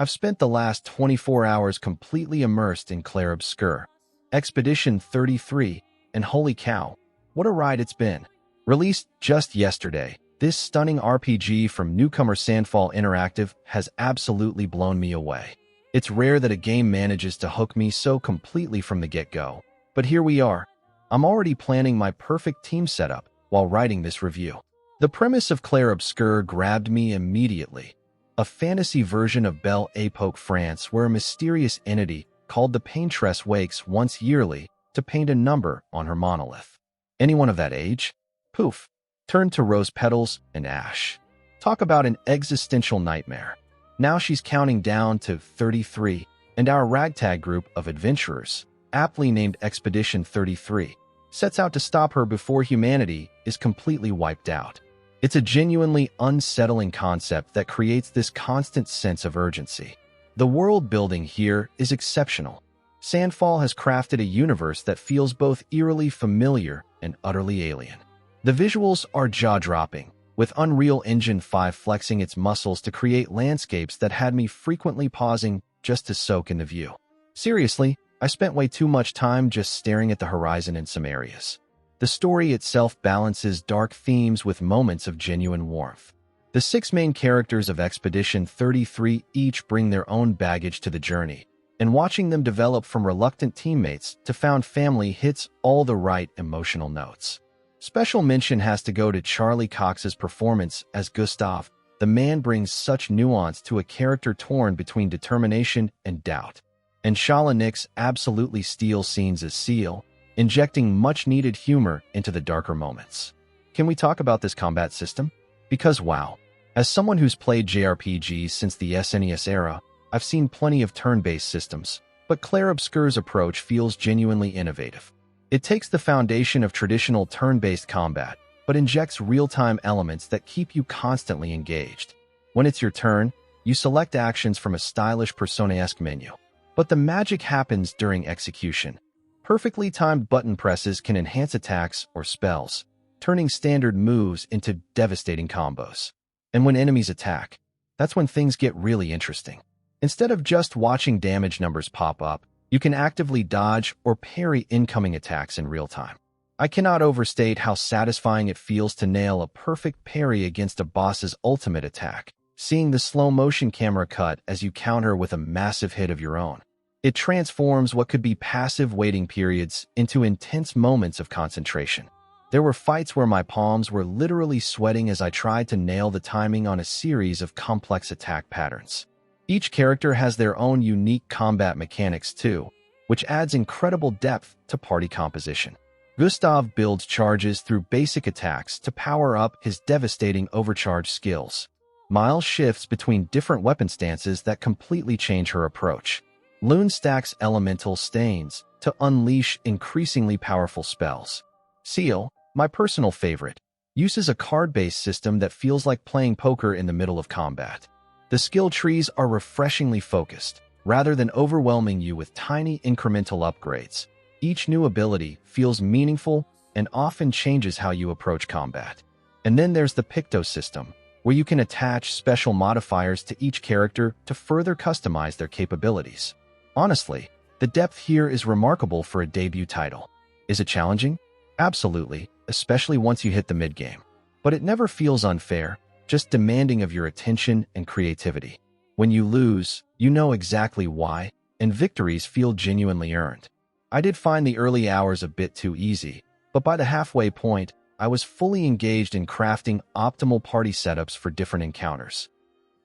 I've spent the last 24 hours completely immersed in Clair Obscur, Expedition 33, and holy cow, what a ride it's been. Released just yesterday, this stunning RPG from newcomer Sandfall Interactive has absolutely blown me away. It's rare that a game manages to hook me so completely from the get-go, but here we are. I'm already planning my perfect team setup while writing this review. The premise of Clair Obscur grabbed me immediately. A fantasy version of Belle Époque France where a mysterious entity called the Paintress wakes once yearly to paint a number on her monolith. Anyone of that age? Poof, turned to rose petals and ash. Talk about an existential nightmare. Now she's counting down to 33, and our ragtag group of adventurers, aptly named Expedition 33, sets out to stop her before humanity is completely wiped out. It's a genuinely unsettling concept that creates this constant sense of urgency. The world building here is exceptional. Sandfall has crafted a universe that feels both eerily familiar and utterly alien. The visuals are jaw-dropping, with Unreal Engine 5 flexing its muscles to create landscapes that had me frequently pausing just to soak in the view. Seriously, I spent way too much time just staring at the horizon in some areas. The story itself balances dark themes with moments of genuine warmth. The 6 main characters of Expedition 33 each bring their own baggage to the journey, and watching them develop from reluctant teammates to found family hits all the right emotional notes. Special mention has to go to Charlie Cox's performance as Gustav. The man brings such nuance to a character torn between determination and doubt. And Shala Nix absolutely steals scenes as Seal, injecting much-needed humor into the darker moments. Can we talk about this combat system? Because wow, as someone who's played JRPGs since the SNES era, I've seen plenty of turn-based systems, but Clair Obscur's approach feels genuinely innovative. It takes the foundation of traditional turn-based combat, but injects real-time elements that keep you constantly engaged. When it's your turn, you select actions from a stylish Persona-esque menu. But the magic happens during execution. Perfectly timed button presses can enhance attacks or spells, turning standard moves into devastating combos. And when enemies attack, that's when things get really interesting. Instead of just watching damage numbers pop up, you can actively dodge or parry incoming attacks in real time. I cannot overstate how satisfying it feels to nail a perfect parry against a boss's ultimate attack, seeing the slow-motion camera cut as you counter with a massive hit of your own. It transforms what could be passive waiting periods into intense moments of concentration. There were fights where my palms were literally sweating as I tried to nail the timing on a series of complex attack patterns. Each character has their own unique combat mechanics too, which adds incredible depth to party composition. Gustav builds charges through basic attacks to power up his devastating overcharge skills. Miles shifts between different weapon stances that completely change her approach. Lune stacks elemental stains to unleash increasingly powerful spells. Seal, my personal favorite, uses a card-based system that feels like playing poker in the middle of combat. The skill trees are refreshingly focused, rather than overwhelming you with tiny incremental upgrades. Each new ability feels meaningful and often changes how you approach combat. And then there's the Picto system, where you can attach special modifiers to each character to further customize their capabilities. Honestly, the depth here is remarkable for a debut title. Is it challenging? Absolutely, especially once you hit the mid-game. But it never feels unfair, just demanding of your attention and creativity. When you lose, you know exactly why, and victories feel genuinely earned. I did find the early hours a bit too easy, but by the halfway point, I was fully engaged in crafting optimal party setups for different encounters.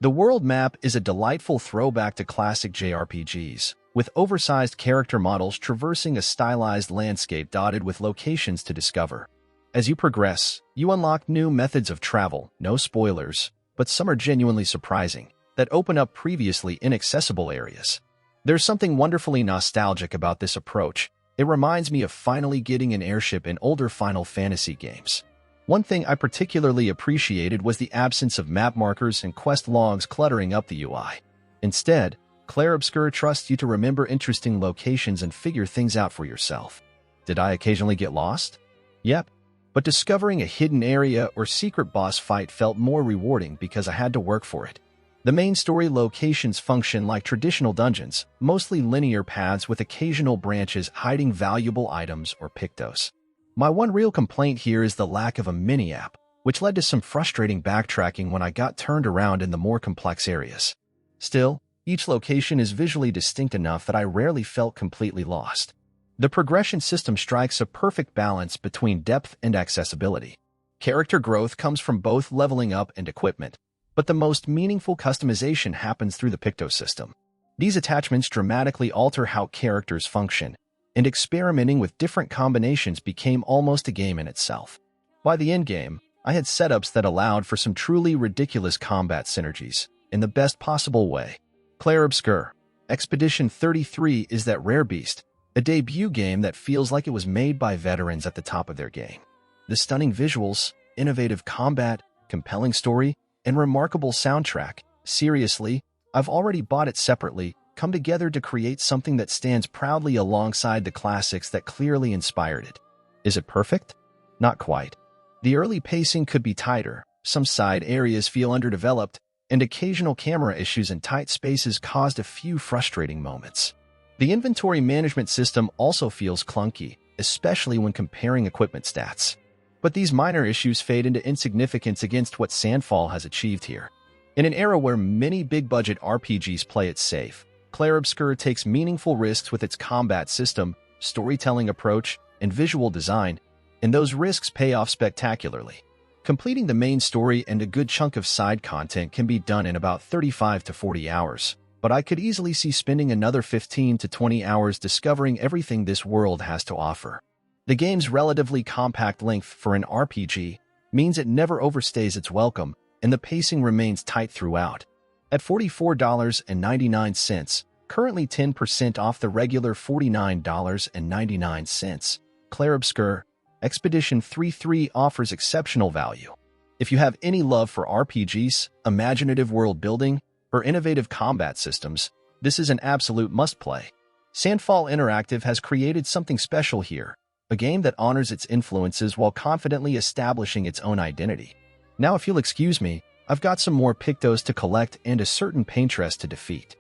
The world map is a delightful throwback to classic JRPGs, with oversized character models traversing a stylized landscape dotted with locations to discover. As you progress, you unlock new methods of travel, no spoilers, but some are genuinely surprising, that open up previously inaccessible areas. There's something wonderfully nostalgic about this approach. It reminds me of finally getting an airship in older Final Fantasy games. One thing I particularly appreciated was the absence of map markers and quest logs cluttering up the UI. Instead, Clair Obscur trusts you to remember interesting locations and figure things out for yourself. Did I occasionally get lost? Yep, but discovering a hidden area or secret boss fight felt more rewarding because I had to work for it. The main story locations function like traditional dungeons, mostly linear paths with occasional branches hiding valuable items or pictos. My one real complaint here is the lack of a mini-app, which led to some frustrating backtracking when I got turned around in the more complex areas. Still, each location is visually distinct enough that I rarely felt completely lost. The progression system strikes a perfect balance between depth and accessibility. Character growth comes from both leveling up and equipment, but the most meaningful customization happens through the picto system. These attachments dramatically alter how characters function, and experimenting with different combinations became almost a game in itself. By the endgame, I had setups that allowed for some truly ridiculous combat synergies, in the best possible way. Clair Obscur, Expedition 33 is that rare beast, a debut game that feels like it was made by veterans at the top of their game. The stunning visuals, innovative combat, compelling story, and remarkable soundtrack, seriously, I've already bought it separately, come together to create something that stands proudly alongside the classics that clearly inspired it. Is it perfect? Not quite. The early pacing could be tighter, some side areas feel underdeveloped, and occasional camera issues in tight spaces caused a few frustrating moments. The inventory management system also feels clunky, especially when comparing equipment stats. But these minor issues fade into insignificance against what Sandfall has achieved here. In an era where many big-budget RPGs play it safe, Clair Obscur takes meaningful risks with its combat system, storytelling approach, and visual design, and those risks pay off spectacularly. Completing the main story and a good chunk of side content can be done in about 35 to 40 hours, but I could easily see spending another 15 to 20 hours discovering everything this world has to offer. The game's relatively compact length for an RPG means it never overstays its welcome, and the pacing remains tight throughout. At $44.99, currently 10% off the regular $49.99, Clair Obscur, Expedition 33 offers exceptional value. If you have any love for RPGs, imaginative world building, or innovative combat systems, this is an absolute must-play. Sandfall Interactive has created something special here, a game that honors its influences while confidently establishing its own identity. Now, if you'll excuse me, I've got some more pictos to collect and a certain paintress to defeat.